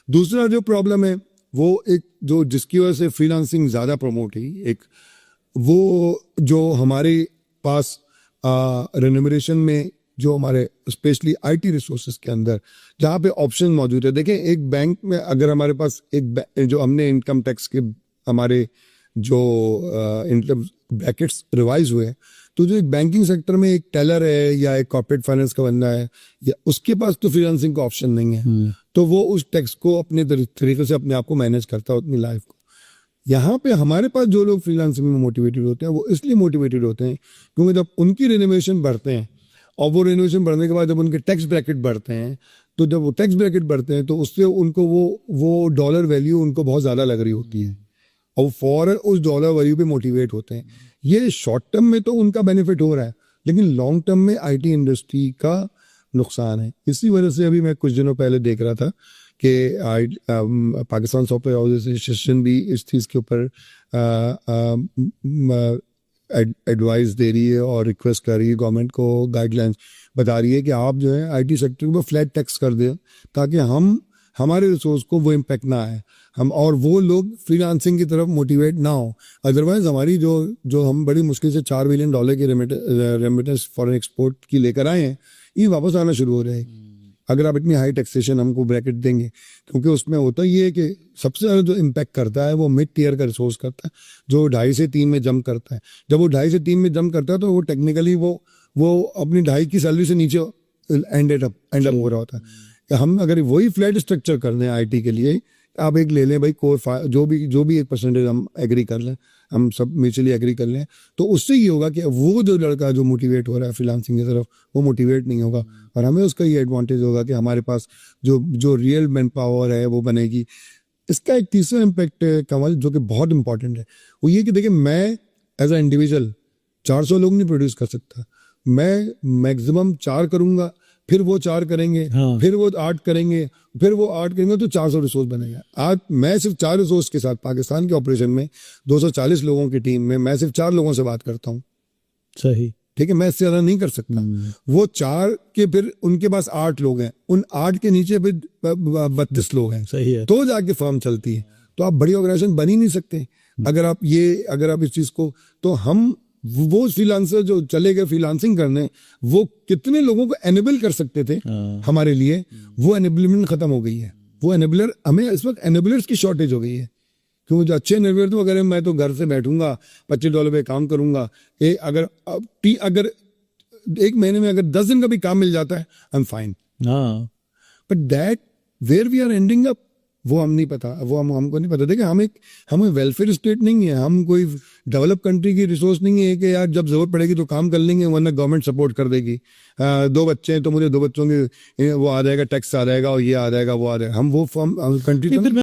दूसरा जो प्रॉब्लम है वो एक जो जिसकी वजह से फ्रीलांसिंग ज़्यादा प्रमोट हुई, एक वो जो हमारे पास रेन्यूमरेशन में जो हमारे स्पेशली आईटी रिसोर्सेज के अंदर जहाँ पे ऑप्शन मौजूद है। देखें, एक बैंक में अगर हमारे पास एक जो हमने इनकम टैक्स के हमारे जो इनकम ब्रैकेट्स रिवाइज हुए, तो जो एक बैंकिंग सेक्टर में एक टेलर है या एक कॉर्पोरेट फाइनेंस का बंदा है, या उसके पास तो फ्रीलांसिंग का ऑप्शन नहीं है, तो वो उस टैक्स को अपने तरीके से अपने आप को मैनेज करता है अपनी लाइफ को। यहाँ पे हमारे पास जो लोग फ्रीलांसिंग में मोटिवेटेड होते हैं वो इसलिए मोटिवेटेड होते हैं क्योंकि जब उनकी रेनोवेशन बढ़ते हैं और वो रेनोवेशन बढ़ने के बाद जब उनके टैक्स ब्रैकेट बढ़ते हैं, तो जब वो टैक्स ब्रैकेट बढ़ते हैं तो उससे उनको वो डॉलर वैल्यू उनको बहुत ज़्यादा लग रही होती है और फौरन उस डॉलर वैल्यू पे मोटिवेट होते हैं। ये शॉर्ट टर्म में तो उनका बेनिफिट हो रहा है, लेकिन लॉन्ग टर्म में आईटी इंडस्ट्री का नुकसान है। इसी वजह से अभी मैं कुछ दिनों पहले देख रहा था कि पाकिस्तान सॉफ्टवेयर हाउस एसोसिएशन भी इस चीज़ के ऊपर एडवाइस दे रही है और रिक्वेस्ट कर रही है गवर्नमेंट को, गाइडलाइंस बता रही है कि आप जो है आईटी सेक्टर को फ्लैट टैक्स कर दें ताकि हमारे रिसोर्स को वो इम्पेक्ट ना आए, हम और वो लोग फ्रीलांसिंग की तरफ मोटिवेट ना हो। अदरवाइज हमारी जो हम बड़ी मुश्किल से $4 बिलियन की रेमिटेंस फॉरेन एक्सपोर्ट की लेकर आए हैं, ये वापस आना शुरू हो जाएगी अगर आप इतनी हाई टैक्सेशन हमको ब्रैकेट देंगे। क्योंकि उसमें होता ये है कि सबसे ज़्यादा जो इम्पैक्ट करता है वो मिड टियर का रिसोर्स करता है, जो 2.5 से 3 में जंप करता है। जब वो 2.5 से 3 में जंप करता है तो वो टेक्निकली वो अपनी 2.5 की सैलरी से नीचे एंड अप हो रहा होता है। हम अगर वही फ्लैट स्ट्रक्चर कर दें आईटी के लिए, आप एक ले लें भाई कोर जो भी एक परसेंटेज हम एग्री कर लें, हम सब म्यूचुअली एग्री कर लें, तो उससे ये होगा कि वो जो लड़का जो मोटिवेट हो रहा है फ्रीलांसिंग की तरफ वो मोटिवेट नहीं होगा और हमें उसका ये एडवांटेज होगा कि हमारे पास जो रियल मैन पावर है वो बनेगी। इसका एक तीसरा इम्पैक्ट है कमल, जो कि बहुत इंपॉर्टेंट है, वो ये कि देखिए मैं एज अ इंडिविजुअल 400 लोग नहीं प्रोड्यूस कर सकता, मैं मैक्सिमम 4 करूंगा, फिर वो 4 करेंगे, हाँ। फिर वो 8 करेंगे, फिर वो 8 करेंगे, तो 400 रिसोर्स बनेगा। आज मैं सिर्फ 4 रिसोर्स के साथ पाकिस्तान के ऑपरेशन में 240 लोगों की टीम में मैं सिर्फ 4 लोगों से बात करता हूँ। सही, ठीक है, मैं इससे ज्यादा नहीं कर सकता। वो 4 के फिर उनके पास 8 लोग हैं, उन 8 के नीचे फिर 32 लोग हैं। सही है, तो जाके फर्म चलती है। तो आप बड़ी ऑर्गेनाइजेशन बन ही नहीं सकते अगर आप इस चीज को, तो हम वो फ्रीलांसर जो चले गए फ्रीलांसिंग करने, वो कितने लोगों को एनेबल कर सकते थे हमारे लिए, वो एनेबलमेंट खत्म हो गई है। वो एनेबलर, हमें इस वक्त एनेबलर्स की शॉर्टेज हो गई है क्योंकि जो अच्छे एनेबलर तो अगर मैं तो घर से बैठूंगा $25 पे काम करूंगा, अगर एक महीने में अगर 10 दिन का भी काम मिल जाता है I am fine, but that where we are ending up वो हम नहीं पता, वो हमको नहीं पता। देखिए हमें वेलफेयर स्टेट नहीं है, हम कोई डेवलप कंट्री की रिसोर्स नहीं है कि यार जब जरूरत पड़ेगी तो काम कर लेंगे वरना गवर्नमेंट सपोर्ट कर देगी। 2 बच्चे हैं तो मुझे 2 बच्चों के वो आ जाएगा, टैक्स आ जाएगा और ये आ जाएगा वो आ जाएगा, हम कंट्री